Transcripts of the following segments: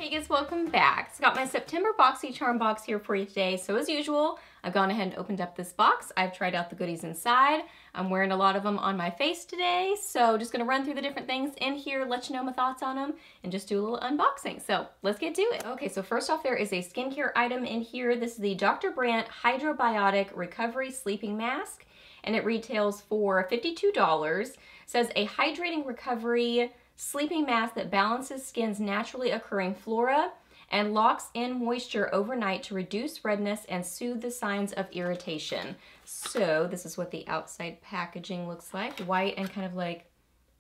Hey guys, welcome back. So I got my September Boxycharm box here for you today. So as usual, I've gone ahead and opened up this box. I've tried out the goodies inside. I'm wearing a lot of them on my face today. So just gonna run through the different things in here, let you know my thoughts on them, and just do a little unboxing. So let's get to it. Okay, so first off, there is a skincare item in here. This is the Dr. Brandt Hydrobiotic Recovery Sleeping Mask, and it retails for $52. It says a hydrating recovery sleeping mask that balances skin's naturally occurring flora and locks in moisture overnight to reduce redness and soothe the signs of irritation. So this is what the outside packaging looks like. White and kind of like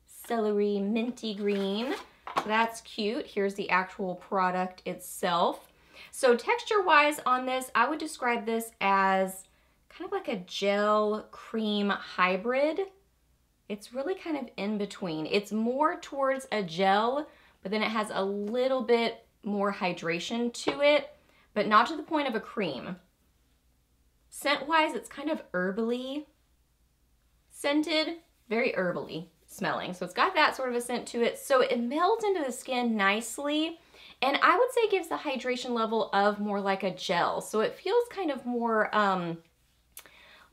celery minty green. So that's cute. Here's the actual product itself. So texture-wise on this, I would describe this as kind of like a gel cream hybrid. It's really kind of in between. It's more towards a gel, but then it has a little bit more hydration to it, but not to the point of a cream. Scent-wise, it's kind of herbally scented, very herbally smelling. So it's got that sort of a scent to it. So it melds into the skin nicely, and I would say gives the hydration level of more like a gel. So it feels kind of more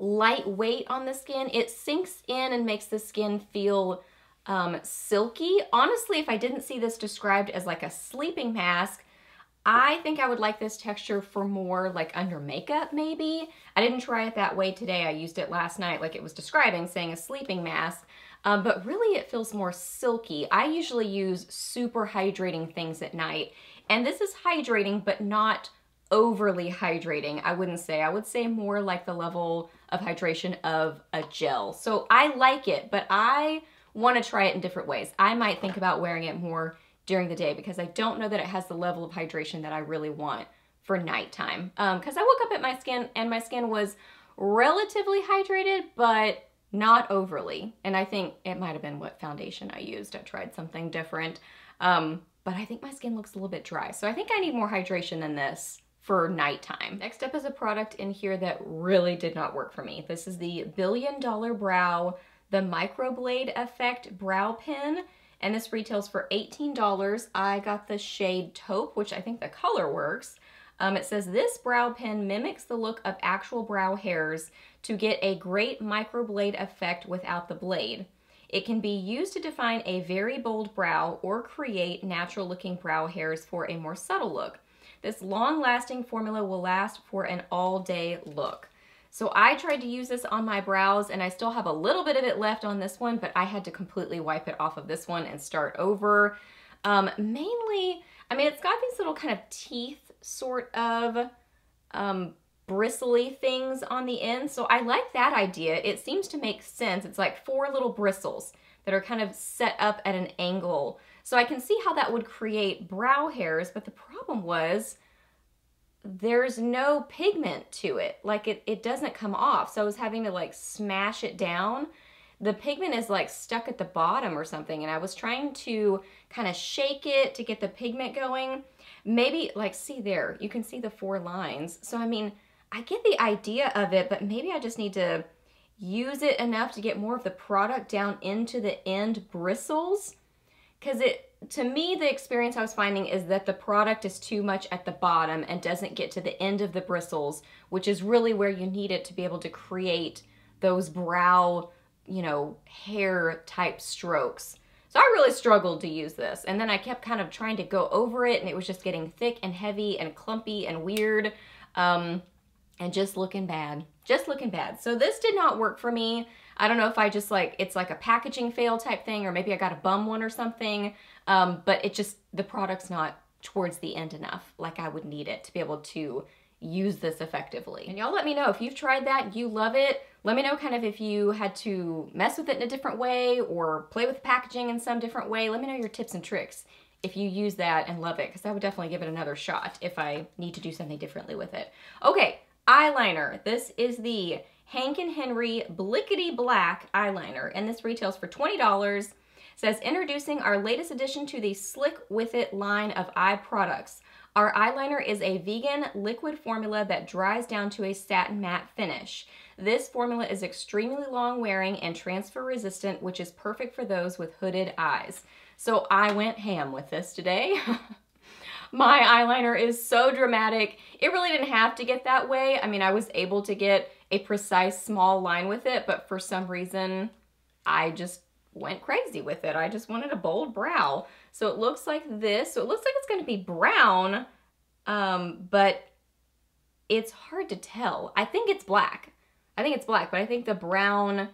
lightweight on the skin. It sinks in and makes the skin feel silky. Honestly, if I didn't see this described as like a sleeping mask, I think I would like this texture for more like under makeup maybe. I didn't try it that way today. I used it last night like it was describing, saying a sleeping mask, but really it feels more silky. I usually use super hydrating things at night, and this is hydrating but not overly hydrating, I wouldn't say. I would say more like the level of hydration of a gel. So I like it, but I want to try it in different ways. I might think about wearing it more during the day because I don't know that it has the level of hydration that I really want for nighttime. Because I woke up at my skin and my skin was relatively hydrated, but not overly. And I think it might have been what foundation I used. I tried something different. But I think my skin looks a little bit dry. So I think I need more hydration than this for nighttime. Next up is a product in here that really did not work for me. This is the $1 Billion Brow, the Microblade Effect Brow Pen, and this retails for $18. I got the shade Taupe, which I think the color works. It says this brow pen mimics the look of actual brow hairs to get a great microblade effect without the blade. It can be used to define a very bold brow or create natural looking brow hairs for a more subtle look. This long-lasting formula will last for an all-day look. So I tried to use this on my brows, and I still have a little bit of it left on this one, but I had to completely wipe it off of this one and start over. Mainly, I mean, it's got these little kind of teeth sort of bristly things on the end, so I like that idea. It seems to make sense. It's like 4 little bristles that are kind of set up at an angle. So I can see how that would create brow hairs, but the problem was there's no pigment to it. Like it doesn't come off. So I was having to like smash it down. The pigment is like stuck at the bottom or something, and I was trying to kind of shake it to get the pigment going. Maybe like, see there, you can see the 4 lines. So I mean, I get the idea of it, but maybe I just need to use it enough to get more of the product down into the end bristles. Because to me, the experience I was finding is that the product is too much at the bottom and doesn't get to the end of the bristles, which is really where you need it to be able to create those brow, you know, hair type strokes. So I really struggled to use this. And then I kept kind of trying to go over it, and it was just getting thick and heavy and clumpy and weird, and just looking bad. Just looking bad. So this did not work for me. I don't know if I just like, it's like a packaging fail type thing, or maybe I got a bum one or something, but it just, the product's not towards the end enough like I would need it to be able to use this effectively. And y'all let me know if you've tried that, you love it. Let me know kind of if you had to mess with it in a different way or play with packaging in some different way. Let me know your tips and tricks if you use that and love it, because I would definitely give it another shot if I need to do something differently with it. Okay, eyeliner. This is the Hank & Henry Blickety Black eyeliner, and this retails for $20. It says, introducing our latest addition to the Slick With It line of eye products. Our eyeliner is a vegan liquid formula that dries down to a satin matte finish. This formula is extremely long wearing and transfer resistant, which is perfect for those with hooded eyes. So I went ham with this today. My eyeliner is so dramatic. It really didn't have to get that way. I mean, I was able to get a precise small line with it, but for some reason, I just went crazy with it. I just wanted a bold brow. So it looks like this. So it looks like it's gonna be brown, but it's hard to tell. I think it's black. I think it's black, but I think the brown,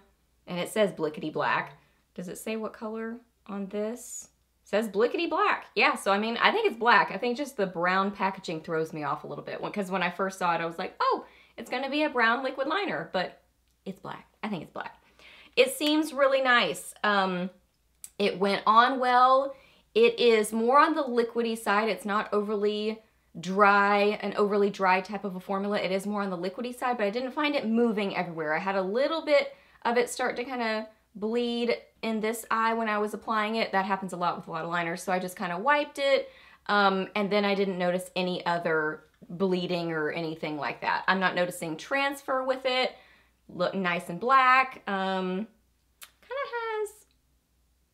and it says blickety black. Does it say what color on this? It says blickety black. Yeah, so I mean, I think it's black. I think just the brown packaging throws me off a little bit, because when I first saw it, I was like, oh, it's gonna be a brown liquid liner, but it's black. I think it's black. It seems really nice. It went on well. It is more on the liquidy side. It's not overly dry, an overly dry type of a formula. It is more on the liquidy side, but I didn't find it moving everywhere. I had a little bit of it start to kind of bleed in this eye when I was applying it. That happens a lot with a lot of liners, so I just kind of wiped it, and then I didn't notice any other bleeding or anything like that. I'm not noticing transfer with it. Look nice and black. Kind of has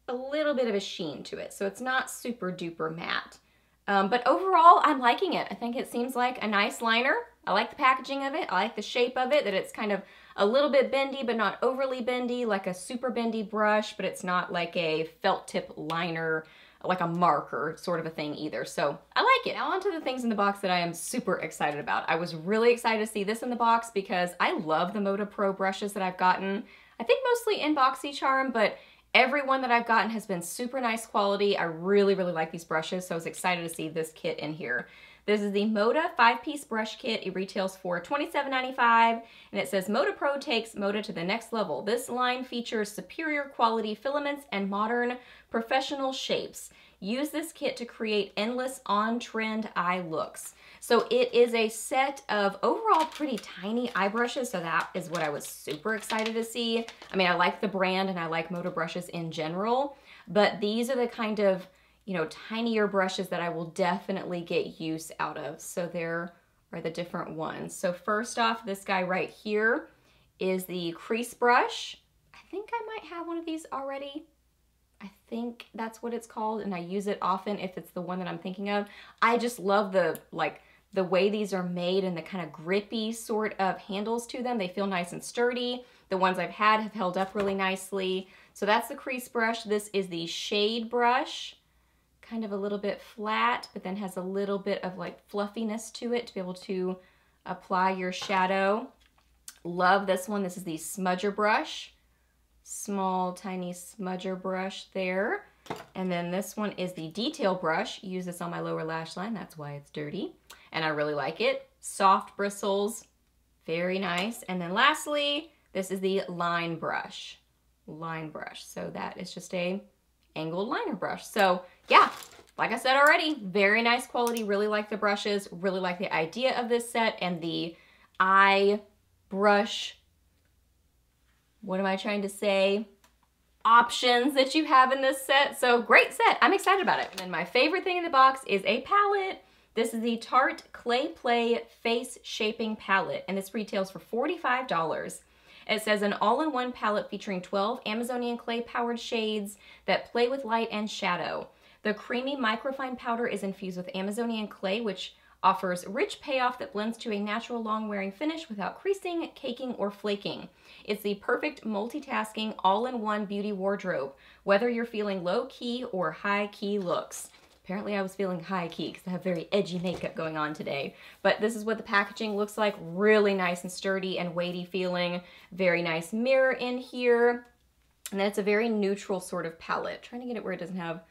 a little bit of a sheen to it, so it's not super duper matte. But overall, I'm liking it. I think it seems like a nice liner. I like the packaging of it. I like the shape of it, that it's kind of a little bit bendy, but not overly bendy, like a super bendy brush, but it's not like a felt tip liner, like a marker sort of a thing either. So I like it. Now onto the things in the box that I am super excited about. I was really excited to see this in the box because I love the Moda Pro brushes that I've gotten. I think mostly in Boxycharm, but every one that I've gotten has been super nice quality. I really, really like these brushes, so I was excited to see this kit in here. This is the Moda 5-piece brush kit. It retails for $27.95, and it says Moda Pro takes Moda to the next level. This line features superior quality filaments and modern professional shapes. Use this kit to create endless on-trend eye looks. So it is a set of overall pretty tiny eye brushes, so that is what I was super excited to see. I mean, I like the brand and I like Moda brushes in general, but these are the kind of, you know, tinier brushes that I will definitely get use out of. So there are the different ones. So first off, this guy right here is the crease brush. I think I might have one of these already. I think that's what it's called, and I use it often if it's the one that I'm thinking of. I just love the way these are made and the kind of grippy sort of handles to them. They feel nice and sturdy. The ones I've had have held up really nicely. So that's the crease brush. This is the shade brush. Kind of a little bit flat, but then has a little bit of like fluffiness to it to be able to apply your shadow. Love this one. This is the smudger brush. Small, tiny smudger brush there. And then this one is the detail brush. Use this on my lower lash line. That's why it's dirty. And I really like it. Soft bristles. Very nice. And then lastly, this is the line brush. Line brush. So that is just a angled liner brush. So yeah, like I said already, very nice quality. Really like the brushes. Really like the idea of this set and the eye brush, what am I trying to say? Options that you have in this set. So great set. I'm excited about it. And then my favorite thing in the box is a palette. This is the Tarte Clay Play Face Shaping Palette, and this retails for $45. It says an all-in-one palette featuring 12 Amazonian clay-powered shades that play with light and shadow. The creamy microfine powder is infused with Amazonian clay, which offers rich payoff that blends to a natural long-wearing finish without creasing, caking, or flaking. It's the perfect multitasking, all-in-one beauty wardrobe, whether you're feeling low-key or high-key looks. Apparently I was feeling high-key because I have very edgy makeup going on today. But this is what the packaging looks like. Really nice and sturdy and weighty feeling. Very nice mirror in here. And then it's a very neutral sort of palette. Trying to get it where it doesn't have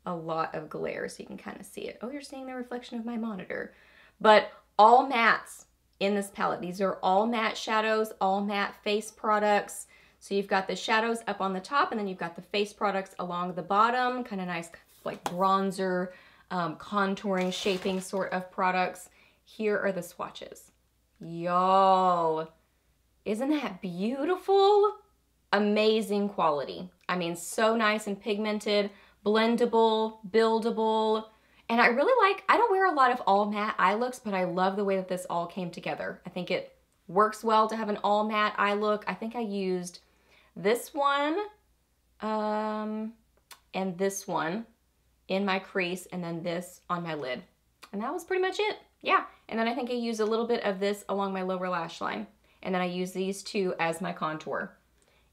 a lot of glare so you can kind of see it. Oh, you're seeing the reflection of my monitor. But all mattes in this palette. These are all matte shadows, all matte face products. So you've got the shadows up on the top, and then you've got the face products along the bottom. Kind of nice, like bronzer, contouring, shaping sort of products. Here are the swatches. Y'all, isn't that beautiful? Amazing quality. I mean, so nice and pigmented, blendable, buildable. And I really like, I don't wear a lot of all matte eye looks, but I love the way that this all came together. I think it works well to have an all matte eye look. I think I used this one and this one in my crease, and then this on my lid. And that was pretty much it. Yeah, and then I think I used a little bit of this along my lower lash line. And then I used these two as my contour.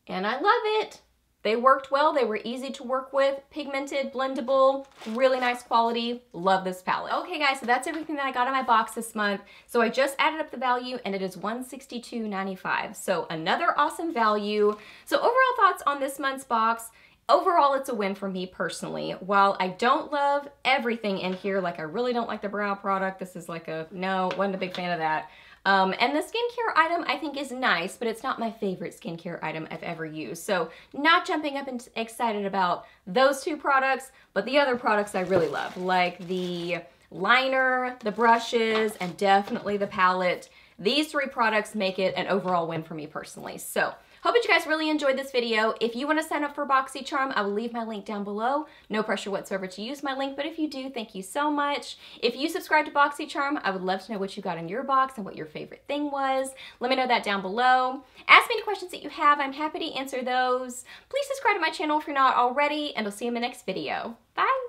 And I love it. They worked well, they were easy to work with, pigmented, blendable, really nice quality. Love this palette. Okay guys, so that's everything that I got in my box this month. So I just added up the value and it is $162.95. So another awesome value. So overall thoughts on this month's box. Overall, it's a win for me personally. While I don't love everything in here, like I really don't like the brow product. This is like a, no, wasn't a big fan of that. And the skincare item I think is nice, but it's not my favorite skincare item I've ever used. So not jumping up and excited about those two products, but the other products I really love, like the liner, the brushes, and definitely the palette. These three products make it an overall win for me personally. So hope that you guys really enjoyed this video. If you want to sign up for Boxycharm, I will leave my link down below. No pressure whatsoever to use my link, but if you do, thank you so much. If you subscribe to Boxycharm, I would love to know what you got in your box and what your favorite thing was. Let me know that down below. Ask me any questions that you have. I'm happy to answer those. Please subscribe to my channel if you're not already, and I'll see you in the next video. Bye!